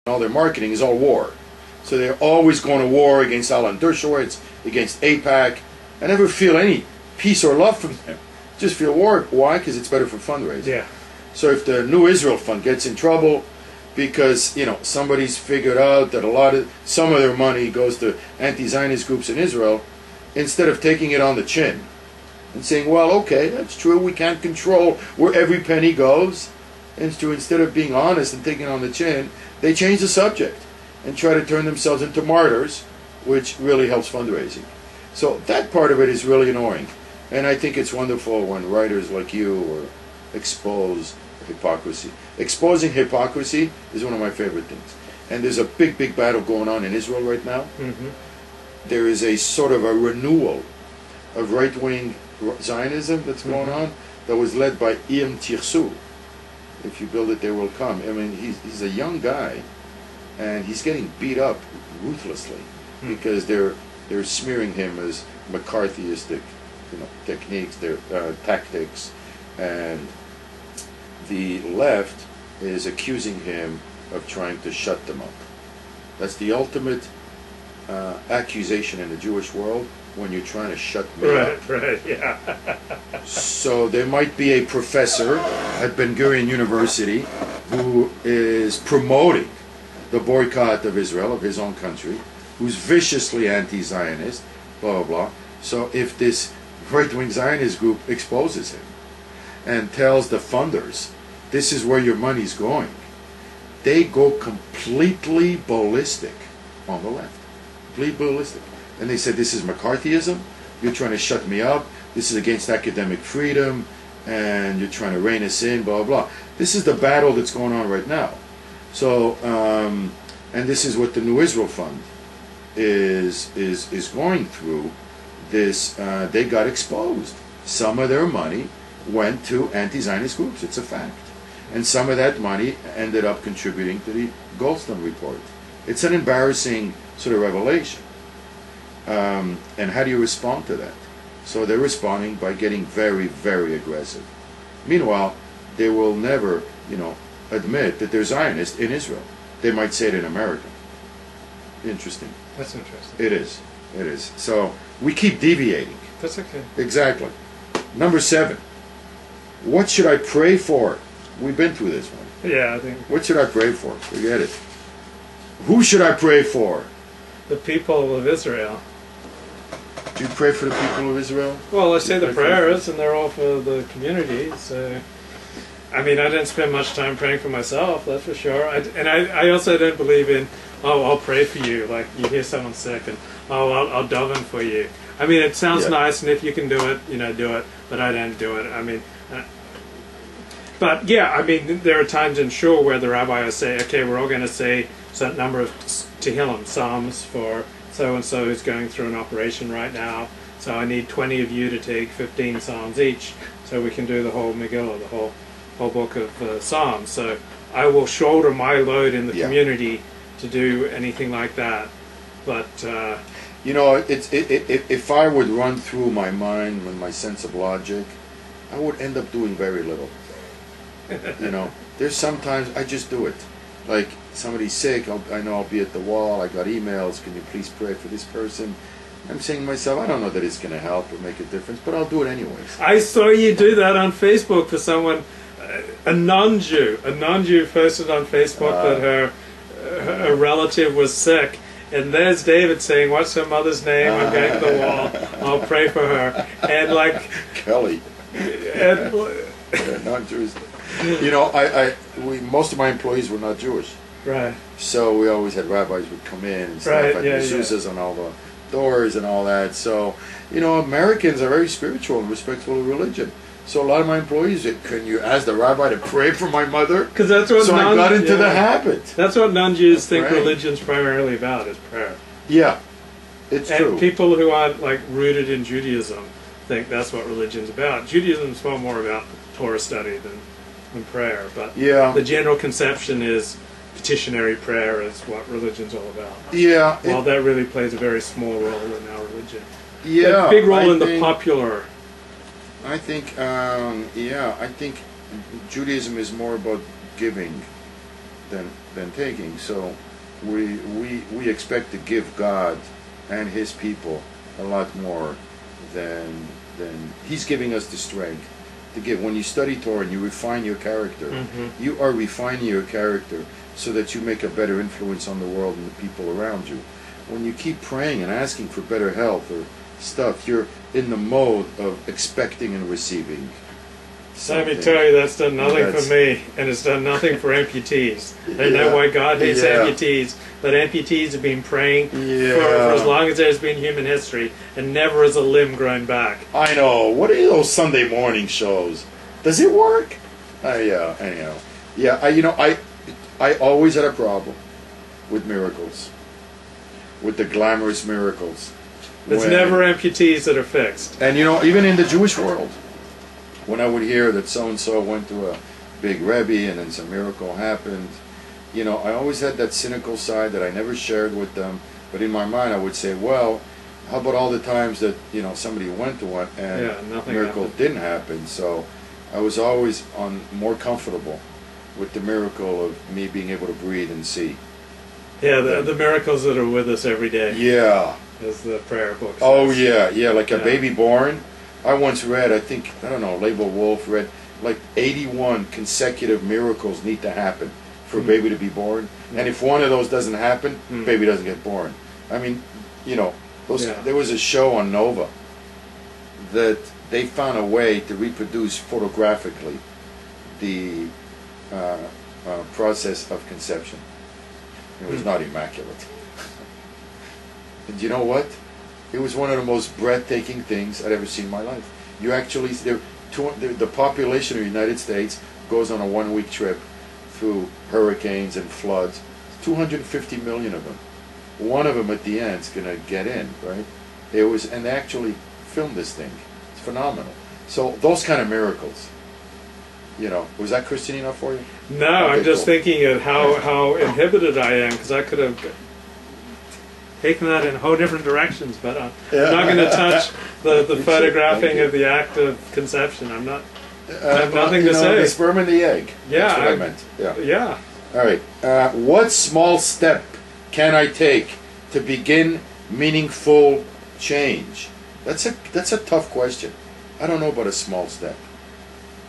all their marketing is all war. So they're always going to war against Alan Dershowitz, against AIPAC. I never feel any peace or love from them. Just feel war. Why? Because it's better for fundraising. Yeah. So if the New Israel Fund gets in trouble because, you know, somebody's figured out that some of their money goes to anti-Zionist groups in Israel, instead of taking it on the chin and saying, well, okay, that's true, we can't control where every penny goes, and so instead of being honest and taking it on the chin, they change the subject and try to turn themselves into martyrs, which really helps fundraising. So that part of it is really annoying. And I think it's wonderful when writers like you expose hypocrisy. Exposing hypocrisy is one of my favorite things. And there's a big, big battle going on in Israel right now. Mm-hmm. There is a sort of a renewal of right-wing Zionism that's going on that was led by Im Tirsu. If you build it, they will come. I mean, he's a young guy, and he's getting beat up ruthlessly because they're smearing him as McCarthyistic, you know, techniques, their tactics, and the left is accusing him of trying to shut them up. That's the ultimate accusation in the Jewish world, when you're trying to shut me up. Right, yeah. So there might be a professor at Ben Gurion University who is promoting the boycott of Israel, of his own country, who's viciously anti-Zionist, blah, blah, blah. So if this right-wing Zionist group exposes him and tells the funders, this is where your money's going, they go completely ballistic on the left. Completely ballistic. And they said, this is McCarthyism, you're trying to shut me up, this is against academic freedom, and you're trying to rein us in, blah, blah. This is the battle that's going on right now. So, and this is what the New Israel Fund is going through. This, they got exposed. Some of their money went to anti-Zionist groups, it's a fact. And some of that money ended up contributing to the Goldstone report. It's an embarrassing sort of revelation. And how do you respond to that? So they're responding by getting very, very aggressive. Meanwhile, they will never, you know, admit that they're Zionists in Israel. They might say it in America. Interesting. That's interesting. It is. It is. So we keep deviating. That's okay. Exactly. Number 7. What should I pray for? We've been through this one. Yeah, I think. What should I pray for? Forget it. Who should I pray for? The people of Israel. Do you pray for the people of Israel? Well, I say the prayers, and they're all for the community. So, I mean, I don't spend much time praying for myself, that's for sure. I also don't believe in, oh, I'll pray for you. Like, you hear someone sick, and, oh, I'll daven for you. I mean, it sounds nice, and if you can do it, you know, do it. But I don't do it. I mean, but yeah, I mean, there are times in shul where the rabbi will say, okay, we're all going to say a certain number of Tehillim, Psalms for so-and-so who's going through an operation right now. So I need 20 of you to take 15 Psalms each, so we can do the whole Megillah, the whole book of Psalms. So I will shoulder my load in the community to do anything like that. But you know, if I would run through my mind with my sense of logic, I would end up doing very little. You know, there's sometimes I just do it. Like, somebody's sick, I know I'll be at the wall, I got emails, can you please pray for this person? I'm saying to myself, I don't know that it's going to help or make a difference, but I'll do it anyways. I saw you do that on Facebook for someone, a non-Jew posted on Facebook that her relative was sick, and there's David saying, what's her mother's name? I'm going to the wall, I'll pray for her. And like... Kelly. And, non-Jews. You know, most of my employees were not Jewish. Right. So we always had rabbis would come in and stuff, had mezuzahs on all the doors and all that. So, you know, Americans are very spiritual and respectful of religion. So a lot of my employees said, can you ask the rabbi to pray for my mother? Because that's what so I got into the habit. That's what non-Jews think religion's primarily about, is prayer. Yeah, it's true. And people who aren't like rooted in Judaism think that's what religion's about. Judaism's far more about Torah study than prayer, but the general conception is petitionary prayer is what religion's all about. Yeah. Well, that really plays a very small role in our religion. Yeah. But big role in the popular. I think, I think Judaism is more about giving than taking. So we expect to give God and His people a lot more than He's giving us the strength to give. When you study Torah and you refine your character, you are refining your character so that you make a better influence on the world and the people around you. When you keep praying and asking for better health or stuff, you're in the mode of expecting and receiving. Let me tell you, that's done nothing for me, and it's done nothing for amputees. I know why God hates amputees, but amputees have been praying for as long as there's been human history, and never has a limb grown back. I know. What are those Sunday morning shows? Does it work? Anyhow. Yeah, I always had a problem with miracles, with the glamorous miracles. It's never amputees that are fixed. And even in the Jewish world, when I would hear that so-and-so went to a big Rebbe and then some miracle happened, I always had that cynical side that I never shared with them. But in my mind I would say, well, how about all the times that, somebody went to one and miracle didn't happen? So I was always more comfortable with the miracle of me being able to breathe and see. Yeah, the miracles that are with us every day. Yeah. As the prayer book says. Oh, yeah, like a baby born. I once read, Label Wolf read, like 81 consecutive miracles need to happen for a baby to be born. And if one of those doesn't happen, baby doesn't get born. I mean, there was a show on Nova that they found a way to reproduce photographically the process of conception. It was not immaculate. And you know what? It was one of the most breathtaking things I'd ever seen in my life. You actually, the population of the United States goes on a 1-week trip through hurricanes and floods. 250 million of them. One of them at the end is going to get in, right? And they actually filmed this thing. It's phenomenal. So those kind of miracles. Was that Christian enough for you? No, okay, I'm just thinking of how inhibited I am, because I could have taken that in whole different directions, but I'm not going to touch the photographing of the act of conception. I have nothing to say. The sperm and the egg. Yeah, that's what I meant. Yeah. All right. What small step can I take to begin meaningful change? That's a tough question. I don't know about a small step.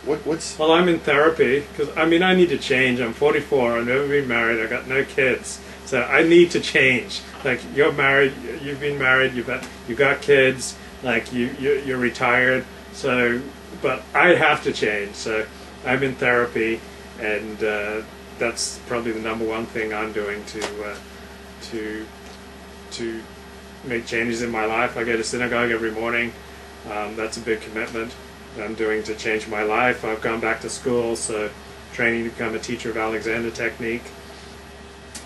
Well, I'm in therapy because I need to change. I'm 44. I've never been married. I got no kids. So I need to change. Like, you're married, you've been married, you've got kids, like you're retired. So, but I have to change. So I'm in therapy, and that's probably the #1 thing I'm doing to make changes in my life. I go to synagogue every morning. That's a big commitment I'm doing to change my life. I've gone back to school, so training to become a teacher of Alexander technique.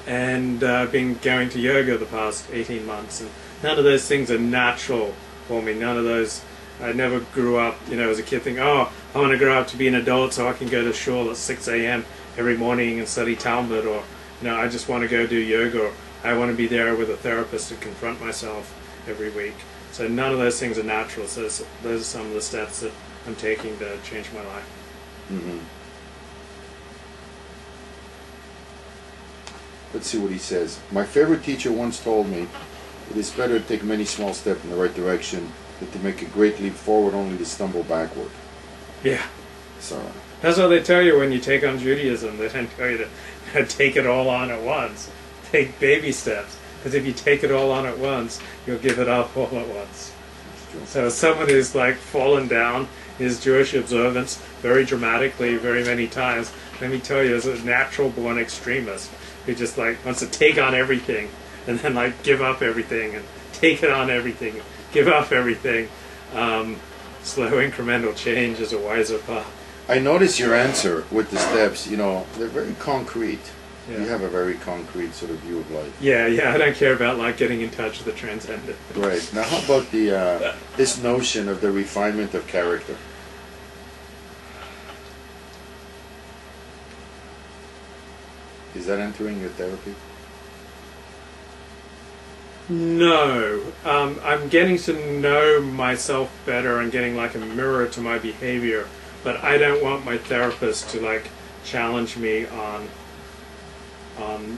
And I've been going to yoga the past 18 months, and none of those things are natural for me. None of those. I never grew up, as a kid thinking, I want to grow up to be an adult so I can go to shul at 6 a.m. every morning and study Talmud, or, I just want to go do yoga, or I want to be there with a therapist to confront myself every week. So none of those things are natural. So those are some of the steps that I'm taking to change my life. Mm-hmm. Let's see what he says. My favorite teacher once told me, it is better to take many small steps in the right direction than to make a great leap forward only to stumble backward. Yeah. So that's what they tell you when you take on Judaism. They don't tell you to take it all on at once. Take baby steps. Because if you take it all on at once, you'll give it up all at once. So someone who's fallen down his Jewish observance very dramatically, very many times, let me tell you, is a natural born extremist who just wants to take on everything and then give up everything and take it on everything, give up everything. Slow incremental change is a wiser path. I notice your answer with the steps, they're very concrete. Yeah. You have a very concrete sort of view of life. Yeah, I don't care about getting in touch with the transcendent. Right. Now how about this notion of the refinement of character? Is that entering your therapy? No. I'm getting to know myself better and getting a mirror to my behavior, but I don't want my therapist to challenge me on on